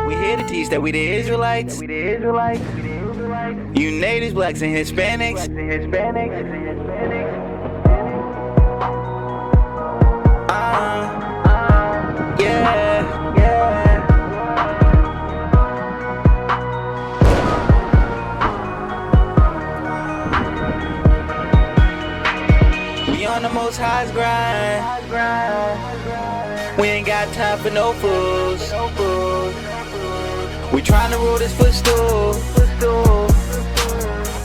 We here to teach that we the Israelites. You natives, blacks and Hispanics. Yeah. We on the Most High's grind. We ain't got time for no fools. We tryna rule this footstool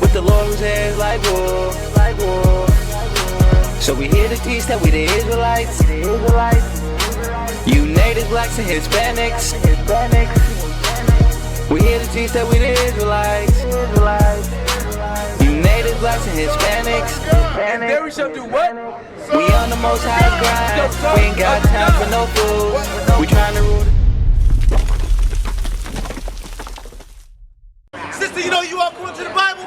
with the Lord whose hair is like wool. So we here to teach that we the Israelites. You natives, blacks and Hispanics. We here to teach that we the Israelites. You natives, blacks and Hispanics. And there we shall do what? We on the Most High's grind. We ain't got time for no fools. We tryna rule the Sister, you know you are going to the Bible?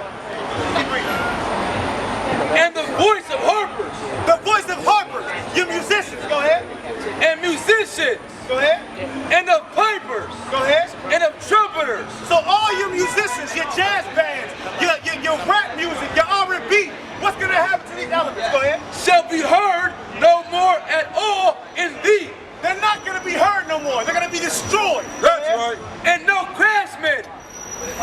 And the voice of harpers. The voice of harpers. You musicians, go ahead. And musicians. Go ahead. And of pipers. Go ahead. And of trumpeters. So all you musicians, your jazz bands, your rap music, your R&B, what's going to happen to these elements? Go ahead. Shall be heard no more at all in thee. They're not going to be heard no more. They're going to be destroyed. That's right. And no craftsman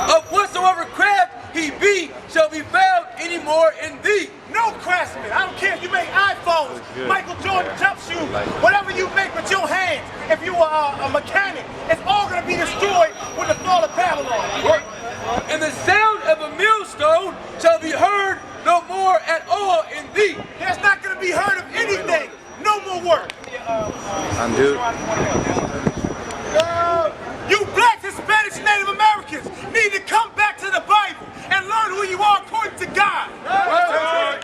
of whatsoever craft he be shall be found anymore in thee. No craftsman. I don't care if you make iPhones, Michael Jordan jump shoes, whatever you make with your hands. If you are a mechanic, it's all going to be destroyed with the fall of Babylon. And the sound of a millstone shall be heard no more at all in thee. There's not going to be heard of anything. No more work. Undo. You blacks, Hispanics, Native Americans need to come back to the Bible and learn who you are according to God. Right.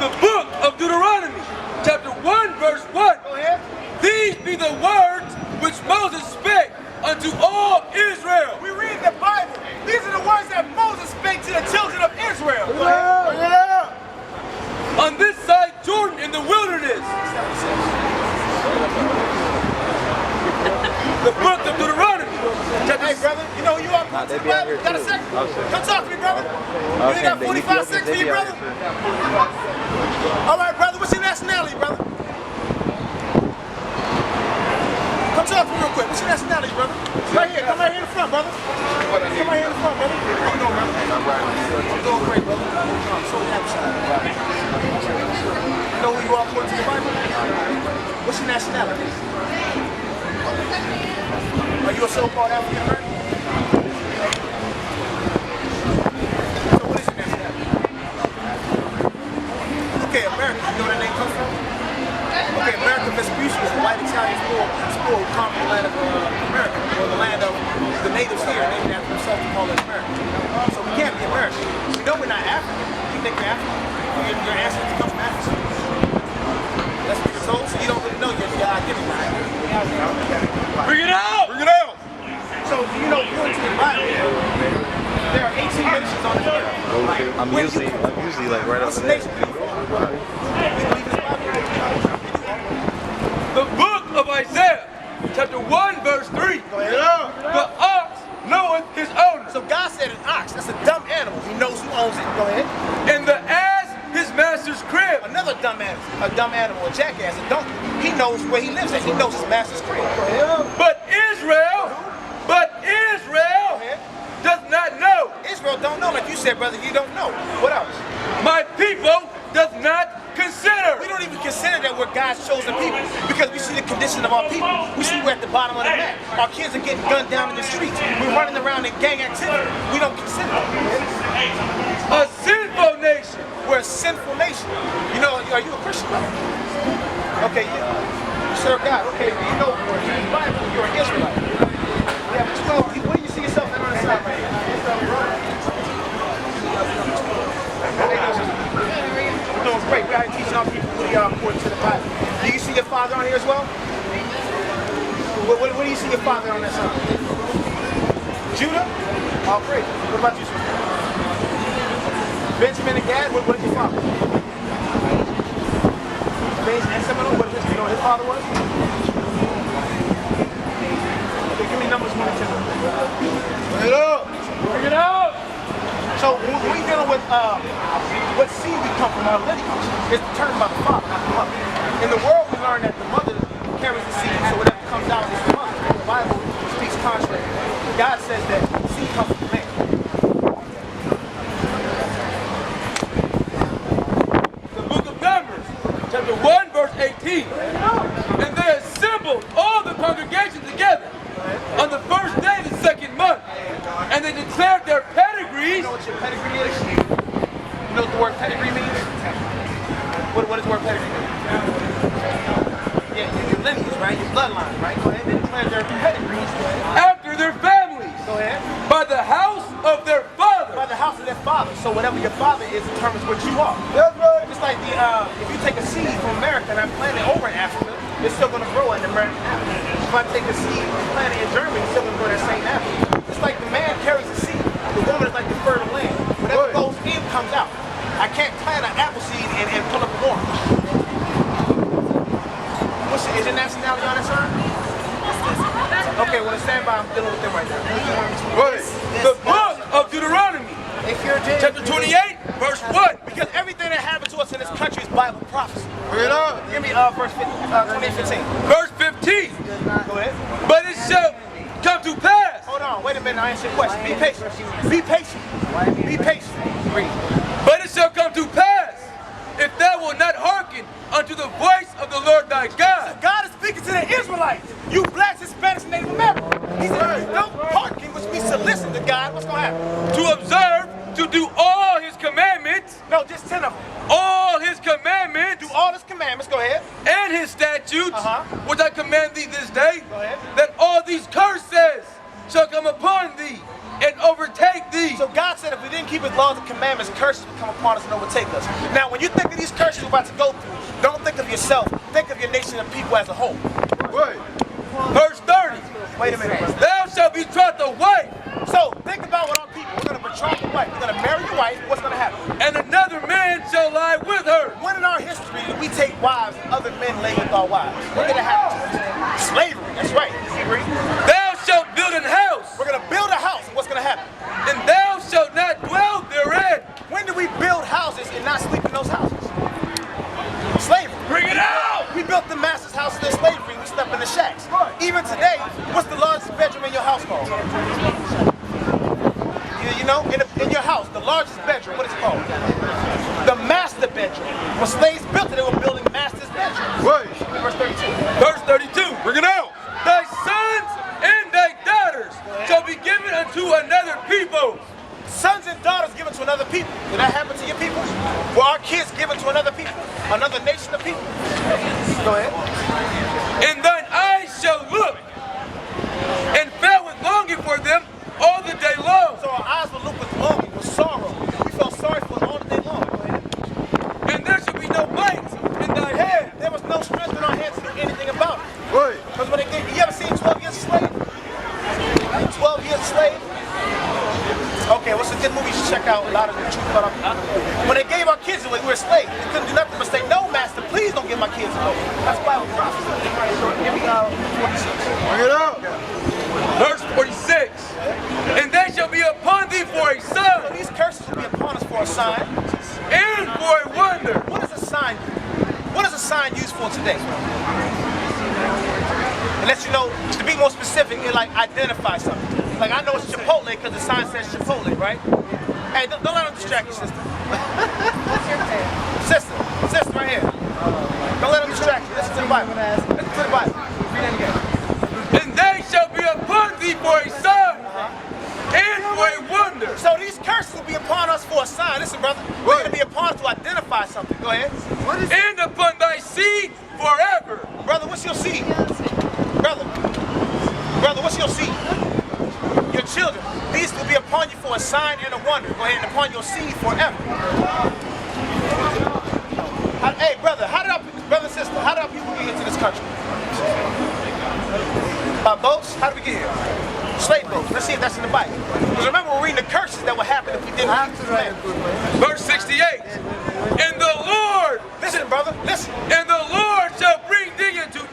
The book of Deuteronomy, chapter 1, verse 1. Go ahead. These be the words which Moses spake unto all Israel. We read the Bible. These are the words that Moses spake to the children of Israel. On this side Jordan in the wilderness. The book of Deuteronomy. Hey brother, you know who you are? Got a second? Come talk to me, brother. You ain't got 45 seconds for you, brother? All right, brother, what's your nationality, brother? Come talk to me real quick. What's your nationality, brother? Right here, come right here in the front, brother. Come right here in the front, brother. How you doing, brother? I'm doing great, brother. I'm so happy. You know who you are according to the Bible? What's your nationality? Are you a so-called African American? So what is your nationality? Okay, America. You know where that name comes from? Okay, American Vespucci is a white Italian sport who come from the land of America, or the land of the natives here, named after themselves to call it America. So we can't be American. We know we're not African. You think you're African? Your ancestors come from Africa. That's what you're told, so you don't really know your identity. Bring it out! Bring it out! So, you know, according to the Bible, there are 18 nations on the earth. I'm usually like right over there. The book of Isaiah, chapter 1, verse 3. Go ahead. The ox knoweth his owner. So God said an ox, that's a dumb animal. He knows who owns it. Go ahead. And the ass, his master's crib. Another dumb animal, a jackass, a donkey. He knows where he lives at. He knows his master's crib. Go ahead. But Israel does not know. Israel don't know, like you said, brother, you don't know. What else? My people does not consider. We don't even consider that we're God's chosen people because we see the condition of our people. We see we're at the bottom of the map. Our kids are getting gunned down in the streets. We're running around in gang activity. We don't consider it. A sinful nation. We're a sinful nation. You know, are you a Christian? Okay, you serve God. Okay, you know, in the Bible, you're an Israelite. We have 12 people. Where do you see yourself on the side right here? We're doing great. We're out teaching our people who they are according to the Bible. Do you see your father on here as well? Where do you see your father on that side? Judah? Oh, great. What about you, sir? Benjamin and Gad? What is your father? Benjamin and Seminole? What is his father? father was? Okay, give me numbers 1 and 10. Bring it up. Bring it out. So when we dealing with what seed we come from, our lineage, it's determined by the father, not the mother. In the world, we learn that the mother carries the seed, so whatever comes out is the mother. The Bible speaks contrary. God says that seed comes from the man. The book of Numbers, chapter 1, verse 18. And they assembled all the congregation together on the first day of the second month. And they declared their pedigrees. You know what your pedigree is? You know what the word pedigree means? What does the word pedigree mean? Yeah, your lineage, right? Your bloodline, right? Go ahead. They declared their pedigrees. After their families. Go ahead. By the house of their father. By the house of their father. So whatever your father is determines what you are. That's right. Just like the if you take a seed from America and I plant it over in Africa, it's still going to grow in American apple. If I take a seed and plant it in Germany, it's still going to grow that same apple. It's like the man carries the seed. The woman is like the fertile land. Whatever goes in comes out. I can't plant an apple seed and pull up an orange. Is your nationality on that side? Okay, well, stand by. I'm dealing with them right now. Right. The book of Deuteronomy, chapter 28, verse 1. Because everything that happens to us in this country is Bible prophecy. Bring it up. Give me verse 15. Verse 15. Go ahead. But it shall come to pass. Hold on, wait a minute, I answered your question. Be patient. Be patient. Be patient. Read. But it shall come to pass, if thou wilt not hearken unto the voice of the Lord thy God. So God is speaking to the Israelites. You blacks, Hispanics, and Native Americans. He said, if you don't hearken, which means to listen to God, what's going to happen? To observe, to do all his commandments. No, just 10 of them. All his commandments. Do all his commandments, go ahead. And his statutes, which I command thee this day. Go ahead. That all these curses shall come upon thee and overtake thee. So God said if we didn't keep his laws and commandments, curses would come upon us and overtake us. Now, when you think of these curses we're about to go through, don't think of yourself. Think of your nation and people as a whole. Right. Verse 30. Wait a minute. Thou shalt betroth a wife. So, think about what our people, we're going to betroth a wife. We're going to marry your wife. What's going to happen? And another man shall lie with her. When in our history did we take wives and other men lay with our wives? When did it happen to us? Slavery. That's right. You agree? Thou shalt build an house. We're going to build a house. What's going to happen? And thou shalt not dwell therein. When do we build houses and not sleep in those houses? Slavery. Bring it out! We built the master's houses in slavery. We slept in the shacks. Even today, what's the largest bedroom in your household? You know, in your house, the largest bedroom, what is it called? The master bedroom. When slaves built it, they were building master's bedrooms. Right. Verse 32. Verse 32. Bring it out. Thy sons and thy daughters shall be given unto another people. Sons and daughters given to another people. Did that happen to your people? Were our kids given to another people? Another nation of people? Go ahead. And thine eyes shall look and fail with longing for them all the day long. So our eyes will look with longing, with sorrow. We felt sorry for them all the day long. Go ahead. And there shall be no might in thy hand. There was no strength in our hands to do anything about it. Right. Because when they gave, you ever seen 12 Years a Slave? 12 Years a Slave? Okay, what's a good movie you should check out? A lot of the truth about our people. When they gave our kids away, we were slaves. They couldn't do nothing but say, no, master, please don't give my kids away. That's Bible prophecy. Give me 46. Bring it out. Verse 46. And they shall be upon thee for a So sign. these curses will be upon us for a sign. And for a wonder. What is a sign? What is a sign used for today? Unless you know, to be more specific, it like identifies something. Like I know it's Chipotle because the sign says Chipotle, right? Hey, don't let them distract you, sister. Sister, right here. Don't let them distract you. Listen to the Bible. Listen to the Bible. Read it again. And they shall be upon thee for a sign. And for a wonder. So these curses will be upon us for a sign. Listen, brother. They're going to be upon us to identify something. Go ahead. And upon thy seed forever. Brother, what's your seed? Brother, what's your seed? Your children. These will be upon you for a sign and a wonder. Go ahead, and upon your seed forever. Hey, brother, brother and sister, how did our people get into this country? By boats? How did we get here? Slave boats. Let's see if that's in the Bible. Because remember, we're reading the curses that would happen if we didn't keep the commandments. Verse 68. And the Lord, Listen, brother, listen. and the Lord shall bring thee into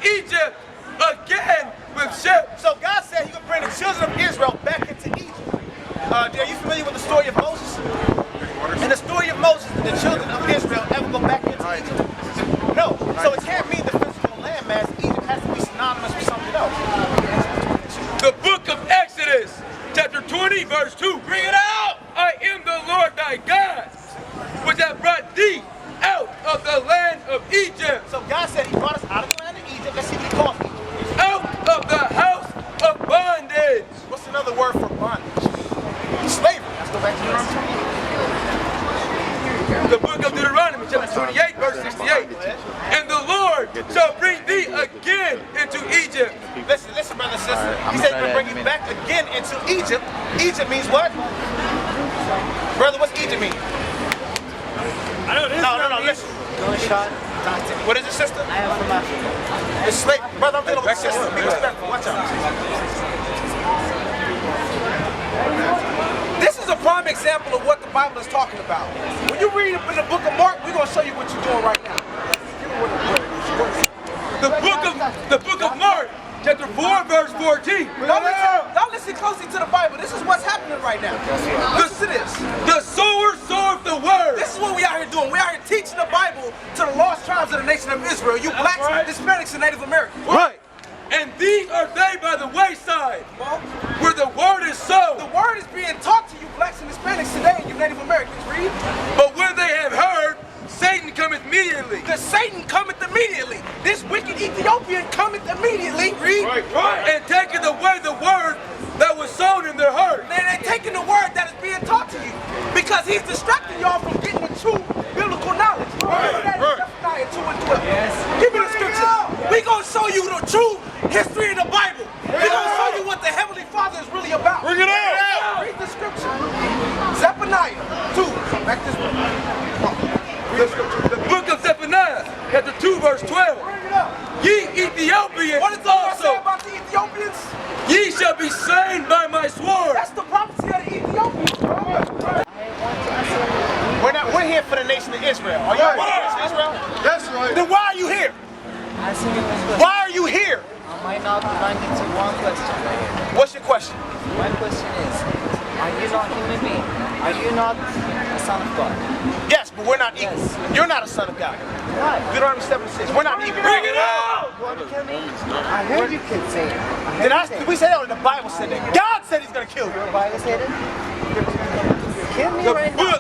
He said he's going to bring you back again into Egypt. Egypt means what? Brother, what's Egypt mean? I know this. No, listen. What is it, sister? I am from Africa. It's slave. Brother, I'm dealing with sister. Be respectful. Watch out. This is a prime example of what the Bible is talking about. When you read in the book of Mark, we're going to show you what you're doing right now. The book of Mark, chapter 4, verse 14. Don't listen closely to the Bible. This is what's happening right now. Listen to this. The sower soweth the word. This is what we out here doing. We out here teaching the Bible to the lost tribes of the nation of Israel. You blacks, right. Hispanics, and Native Americans. Right. And these are they by the wayside, where the word is sown. The word is being taught to you blacks and Hispanics today, and you Native Americans. Read. But when they have heard, Satan cometh immediately. The Satan cometh immediately. This wicked Ethiopian cometh immediately. Read. Right. And taketh away the word that was sown in their heart. They're taking the word that is being taught to you because he's distracting y'all from getting the true biblical knowledge. Give me the scripture. We're going to show you the true history of the Bible. We're going to show you what the Heavenly Father is really about. Bring it out. Read the scripture. Zephaniah 2. Back this way. The book of Zephaniah, chapter 2, verse 12. Bring it up. Ye Ethiopians What does the Lord say also, about the Ethiopians? ye shall be slain by my sword. That's the prophecy of the Ethiopians. We're here for the nation of Israel. Are you for the nation of Israel? That's right. Then why are you here? Why are you here? I might not belong to one question right here. What's your question? My question is, are you not human being? Are you not a son of God? Yes, but we're not equal. Yes. You're not a son of God. Why? Deuteronomy 7:6. We're not equal. Bring it out. You want to kill me? I heard you could say it. Did we say that or the Bible said that? God said he's going to kill you. The Bible said it? Kill me right now.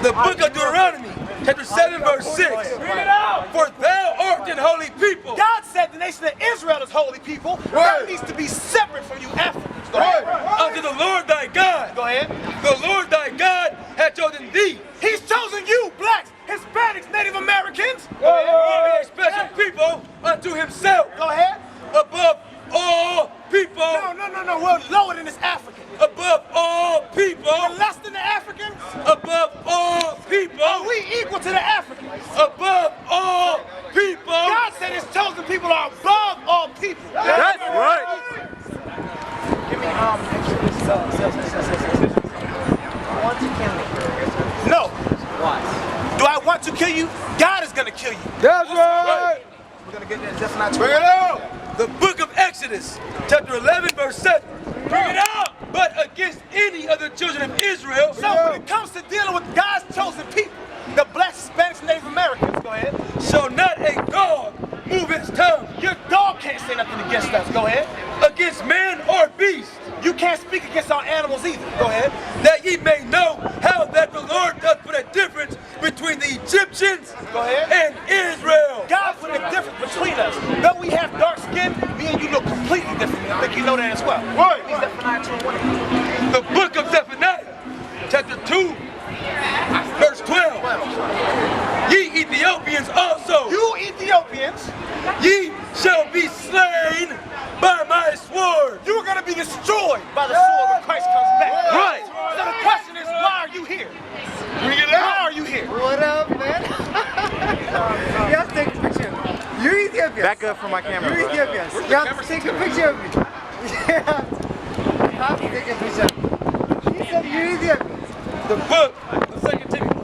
The book of Deuteronomy, chapter 7, verse 6. Bring it out. For thou art an holy people. God said the nation of Israel is holy people. That needs to be separate from you Africans. Go ahead. Unto the Lord thy God. Go ahead. The Lord thy God hath chosen thee. He's chosen you, blacks, Hispanics, Native Americans. To be a special people unto himself. Go ahead. Above all people. No. We're lower than this African. Above all people. We're less than the Africans. Above all people. Are we equal to the Africans? Above all people. God said his chosen people are above all people. That's right. Give me I want to kill me. No. Why? Do I want to kill you? God is going to kill you. That's right. We're going to get there just not Bring it out. The book of Exodus, chapter 11, verse 7. Bring it out. But against any of the children of Israel. So when it comes to dealing with God's chosen people, the blacks, Hispanics, and Native Americans, go ahead. Shall not a dog move his tongue. Your dog can't say nothing against us. Go ahead. Against man or beast. You can't speak against our animals either. Go ahead. That ye may know how that the Lord doth put a difference between the Egyptians Go ahead. and Israel. God put a difference between us. Though we have dark skin, me and you look completely different. I think you know that as well. Right. Zephaniah 2:1. The book of Zephaniah, chapter 2, verse 12. Ye Ethiopians also, You Ethiopians, ye shall be slain by my sword. you are going to be destroyed by the sword when Christ comes back. Right. So the question is, why are you here? Bring it Why out. are you here? What up, man? You have to take a picture. You're Ethiopian. Back up for my camera. You're bro. Ethiopian. You have to take a picture of me. You have to take a picture. He said you're Ethiopian. The book of 2 Timothy.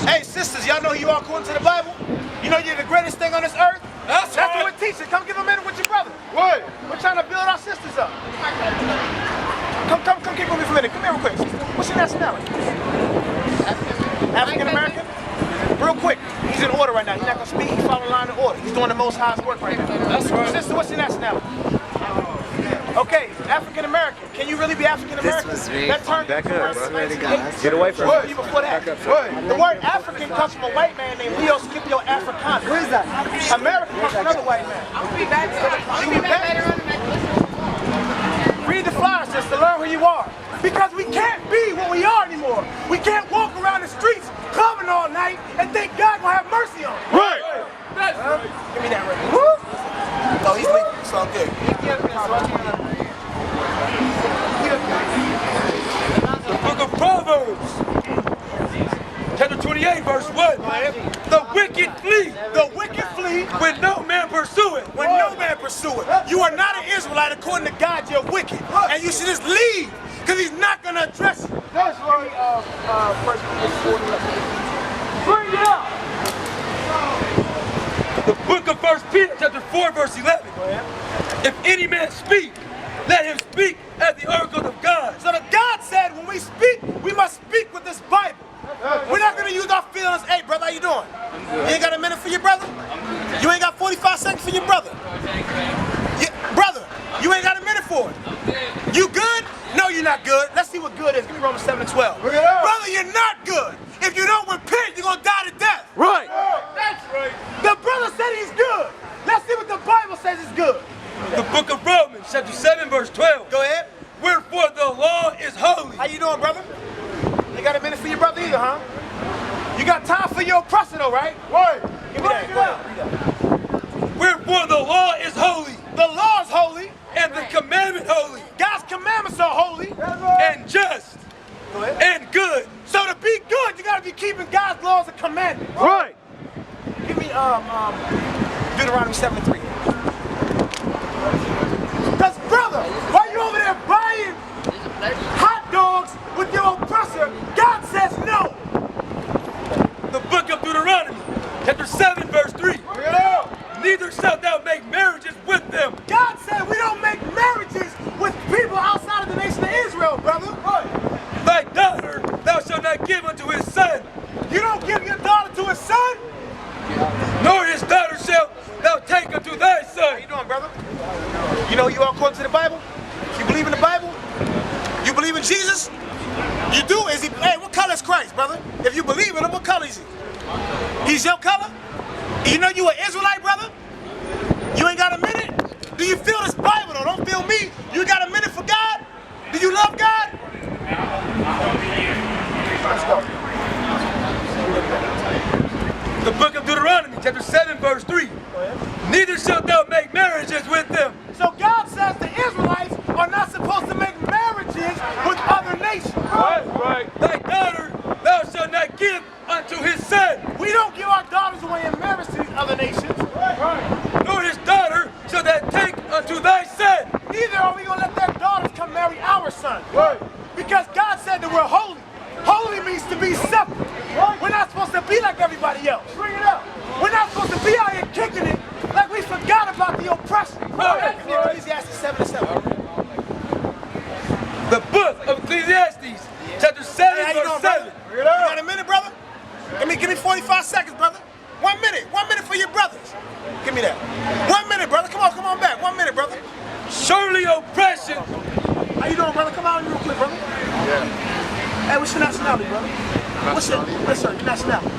Hey, sisters, y'all know who you are according to the Bible? You know you're the greatest thing on this earth? That's what we're teaching. Come give a minute with your brother. What? We're trying to build our sisters up. Come keep with me for a minute. Come here real quick. What's your nationality? African American? Real quick. He's in order right now. He's not going to speak. He's following line of order. He's doing the most highest work right now. That's right. Sister, what's your nationality? Okay, African American. Can you really be African American? That term. Back up, bro. Get Get away from What? me. Before that. The word African comes from a white man named Leo Scipio Africanus. Who is that? American comes from another white man. I'll be back. I'll be back later on. Read the flyer, sister. Learn who you are. Because we can't be what we are anymore. We can't walk around the streets clubbing all night and think God gonna have mercy on us. Right. Give me that right. Woo! Oh, he's leaving. It's all good. The book of Proverbs, chapter 28, verse 1. The wicked flee. The wicked flee When no man pursue it. when no man pursue it. You are not an Israelite according to God. You're wicked, and you should just leave because He's not going to address you. That's right. First Peter 4:11. Bring it up. The book of 1 Peter, chapter 4, verse 11. If any man speak, let him speak as the oracles of God. So the God said when we speak, we must speak with this Bible. We're not going to use our feelings. Hey, brother, how you doing? You ain't got a minute for your brother? You ain't got 45 seconds for your brother? Brother, you ain't got a minute for it. You good? No, you're not good. Let's see what good is. Give me Romans 7:12. Brother, you're not good. If you don't repent, you're going to die to death. Right. That's right. The brother said he's good. Let's see what the Bible says is good. The book of Romans, chapter 7, verse 12. Go ahead. Wherefore the law is holy. How you doing, brother? You got a minute for your brother either, huh? You got time for your oppressor, though, right? Word. Give me that. Go ahead. Wherefore the law is holy, The law is holy. and the commandment holy, God's commandments are holy. and just, Go ahead. and good. So to be good, you got to be keeping God's laws and commandments. Right. Give me Deuteronomy 7:3. Because, brother, while you over there buying hot dogs with your oppressor, God says no. The book of Deuteronomy, chapter 7, verse 3. Neither shalt thou make marriages with them. God said we don't make marriages with people outside of the nation of Israel, brother. Thy daughter thou shalt not give unto his son, You don't give your daughter to his son? nor his daughter shalt thou take unto thy How son. you doing, brother? You know you are according to the Bible? You believe in the Bible? You believe in Jesus? You do? Is he? Hey, what color is Christ, brother? If you believe in him, what color is he? He's your color? You know you an Israelite, brother? You ain't got a minute? Do you feel this Bible, though? Don't feel me. You got a minute for God? Do you love God? Let's go. The book of Deuteronomy, chapter 7, verse 3. Neither shalt thou make marriages with them. So God says the Israelites are not supposed to make marriages with other nations. Right. Thy daughter thou shalt not give unto his son, We don't give our daughters away in marriage to these other nations. nor his daughter shalt thou take unto thy son. Neither are we going to let their daughters come marry our sons. Because God said that we're holy. Holy means to be separate. We're not supposed to be like everybody else. Bring it up. We're not supposed to be out here kicking it like we forgot about the oppression. Ecclesiastes 7:7. The book of Ecclesiastes, chapter 7, Hey, how you verse doing, 7. brother? You got a minute, brother? Give me 45 seconds, brother. 1 minute. 1 minute for your brothers. Give me that. 1 minute, brother. Come on back. 1 minute, brother. Surely oppression. How you doing, brother? Come on real quick, brother. Hey, what's your nationality, brother? What's your nationality?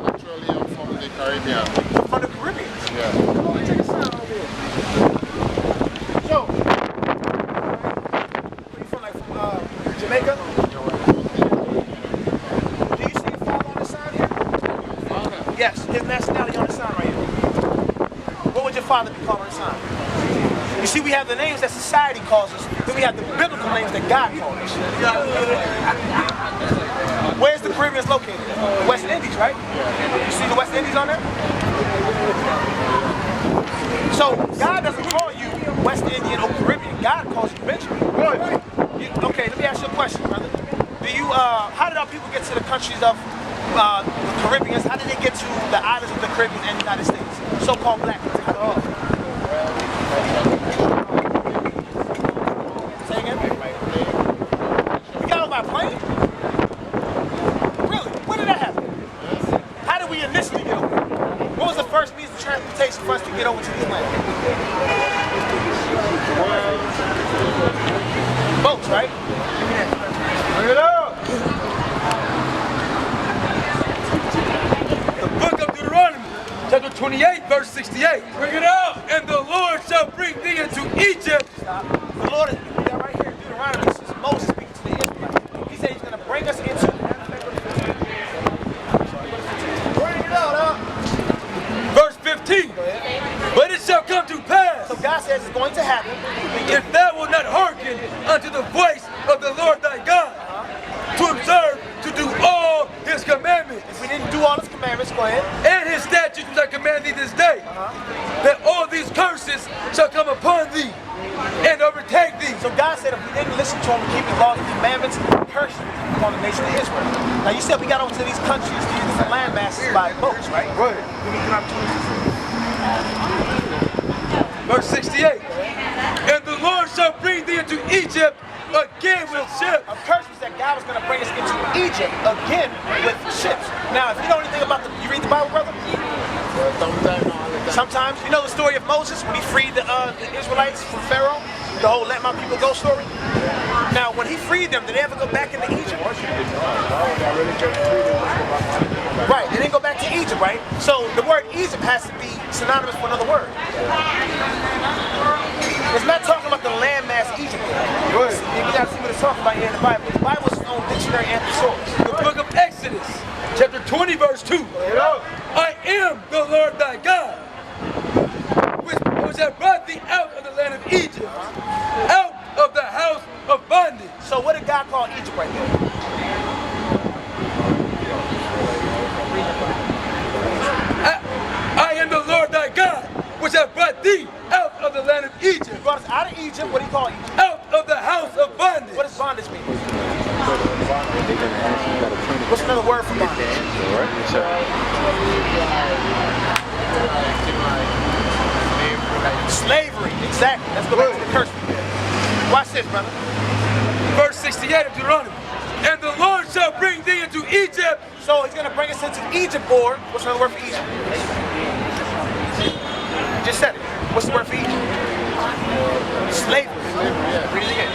Actually, I'm from the Caribbean. From the Caribbean. Yeah. Come on, take a sound over here. So, where you from, like from Jamaica? Do you see a father on the sign here? Yes, his nationality on the sign right here. What would your father be called on the sign? You see, we have the names that society calls us, then we have the biblical names that God calls us. Where's the Caribbean located? The West Indies, right? You see the West Indies on there? So God doesn't call you West Indian or Caribbean. God calls you Benjamin. Okay, let me ask you a question, brother. How did our people get to the countries of the Caribbeans? How did they get to the islands of the Caribbean and the United States? So-called black people. Say again? We got on by plane? Really? When did that happen? How did we initially get over? What was the first means of transportation for us to get over to this land? Boats, right? Bring it up! The book of Deuteronomy, chapter 28, verse 68. Bring it up. And the Lord shall bring thee into Egypt. Stop. The Lord is that right here in Deuteronomy. This is Moses speaking to the Israelites. He said he's going to bring us into. Bring it out, huh? Verse 15. But it shall come to pass God says is going to happen. If thou wilt not hearken unto the voice of the Lord thy God, to observe, to do all his commandments, If we didn't do all his commandments, go ahead. and his statutes which I command thee this day, that all these curses shall come upon thee and overtake thee. So God said if we didn't listen to him and keep his laws and commandments, curse upon the nation of Israel. Now you said we got over to these countries, these different land masses by boats, right? Right. Give me an opportunity. Verse 68. And the Lord shall bring thee into Egypt again with ships. A curse was that God was going to bring us into Egypt again with ships. Now, if you know anything about you read the Bible, brother? Sometimes. You know the story of Moses when he freed the Israelites from Pharaoh? The whole let my people go story? Now, when he freed them, did they ever go back into Egypt? Right, they didn't go back to Egypt, right? So the word Egypt has to be synonymous with another word. It's not talking about the landmass Egypt. Right. We got to see what it's talking about here in the Bible. The Bible is its own dictionary and thesaurus. The book of Exodus, chapter 20, verse 2. I am the Lord thy God, which have brought thee out of the land of Egypt, out of the house of bondage. So what did God call Egypt right there? I am the Lord thy God, which have brought thee out of the land of Egypt. He brought us out of Egypt. What do you call Egypt? Out of the house of bondage. What does bondage mean? What's another word for bondage? Slavery. Exactly. Let's go back to the curse. Watch this, brother. Verse 68 of Deuteronomy. And the Lord shall bring thee into Egypt. So he's going to bring us into Egypt, or what's another word for Egypt? You just said it. What's the word for Egypt? Slavery. Read it again.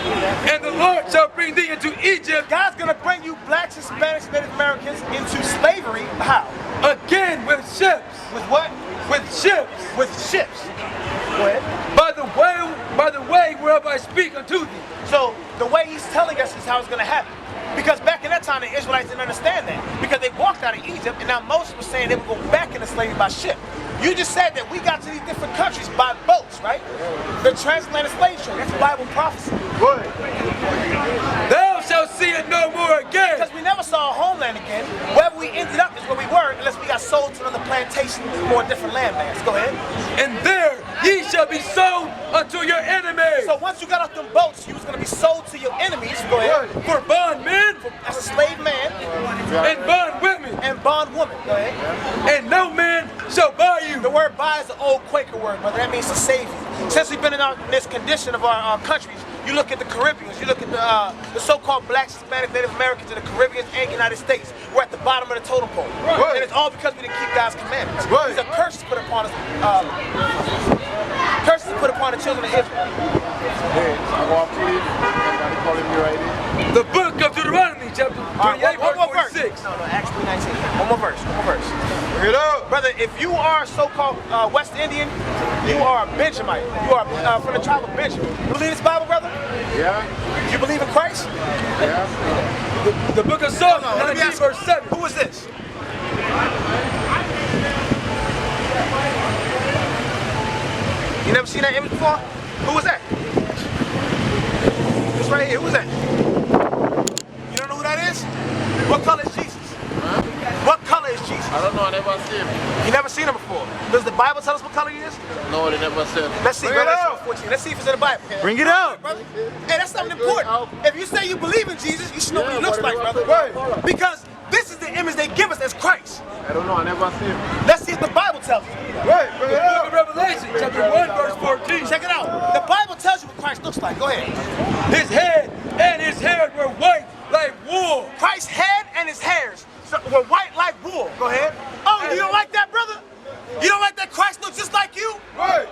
And the Lord shall bring thee into Egypt. God's going to bring you blacks, Hispanics, Native Americans into slavery. How? Again with ships. With what? With ships. With ships. Go ahead. By the way whereof I speak unto thee. So the way he's telling us is how it's going to happen. Because back in that time, the Israelites didn't understand that. Because they walked out of Egypt, and now Moses was saying they would go back into slavery by ship. You just said that we got to these different countries by boats, right? The transatlantic slave trade. That's Bible prophecy. Thou shalt see it no more again. Because we never saw a homeland again. Wherever we ended up is where we were, unless we got sold to another plantation or a different landmass. Go ahead. And there ye shall be sold unto your enemies. So once you got off them boats, you was going to be sold to your enemies. Go ahead. For bondmen As a slave man and bondwomen. and bondwoman. Go ahead. And no man shall buy you. The word buy is an old Quaker word, brother. That means to save you. Since we've been in this condition of our countries, you look at the Caribbeans, you look at the so-called blacks, Hispanic, Native Americans in the Caribbean and United States. We're at the bottom of the totem pole. Right. And it's all because we didn't keep God's commandments. Right. These are curses put upon us. Curses put upon the children of Israel. The book of Deuteronomy, chapter 28, One more verse verse. 46. No, Acts 3:19. One more verse. One more verse. Bring it up. Brother, if you are so-called West Indian, you are a Benjamite. You are from the tribe of Benjamin. You believe this Bible, brother? Yeah, You believe in Christ? yeah. The book of Psalms, No, let me 19, ask verse 7. Who is this? You never seen that image before? Who was that? This right here. Who was that? You don't know who that is? What color is Jesus? Huh? What color is Jesus? I don't know, I never seen him. You never seen him before. Does the Bible tell us what color he is? No, they never said. Let's see. Bring it Revelation out. 14. Let's see if it's in the Bible. Bring it out. Brother. Hey, that's something important. If you say you believe in Jesus, you should know what he looks like, brother. Right. Because this is the image they give us as Christ. I don't know, I never seen him. Let's see if the Bible tells us. Right. Bring it out. The book of Revelation, chapter 1, verse 14. Check it out. The Bible tells you what Christ looks like. Go ahead. His head and his hair were white like wool. Christ's head and his hairs were white like wool. Go ahead. Oh, you don't like that, brother? You don't like that Christ looks just like you? Right.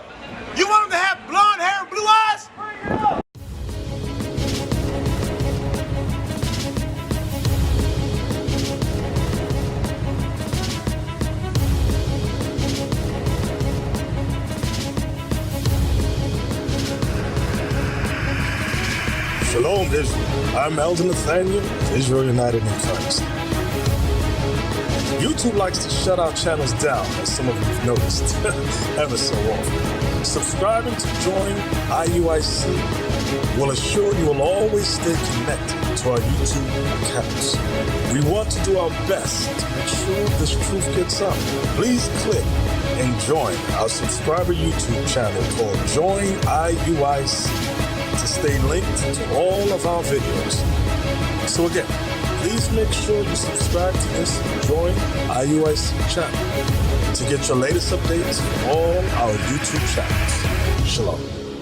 You want him to have blonde hair and blue eyes? Shalom, Israel. I'm Elder Nathaniel, Israel United in Christ. YouTube likes to shut our channels down, as some of you have noticed, ever so often. Subscribing to join IUIC will assure you will always stay connected to our YouTube accounts. We want to do our best to make sure this truth gets out. Please click and join our subscriber YouTube channel called Join IUIC to stay linked to all of our videos. So again, please make sure you subscribe to this Join IUIC channel to get your latest updates from all our YouTube channels. Shalom.